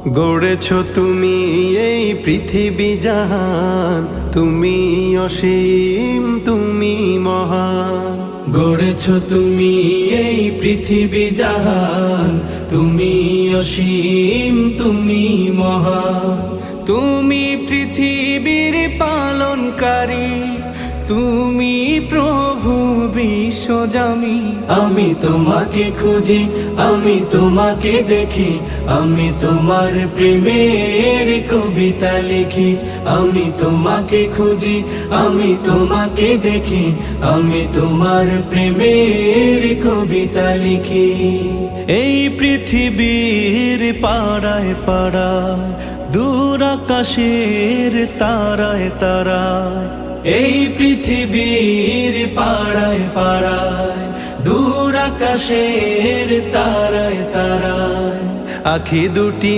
গড়েছ তুমি এই পৃথিবী জাহান, তুমি অসীম তুমি মহান। গড়েছ তুমি এই পৃথিবী জাহান, তুমি অসীম তুমি মহান। তুমি পৃথিবীর পালনকারী, তুমি প্রভু বিশ্বজামি। আমি তোমাকে খুঁজি, আমি তোমাকে দেখি, আমি তোমার প্রেমের কবিতা লিখি। আমি তোমাকে খুঁজি, আমি তোমাকে দেখি, আমি তোমার প্রেমের কবিতা লিখি। এই পৃথিবীর পাড়ায় পাড়ায়, দূর আকাশের তারায় তারায়, এই পৃথিবীর পাড়ায় পাড়ায়, দূর আকাশের তারায় তারায়, আখি দুটি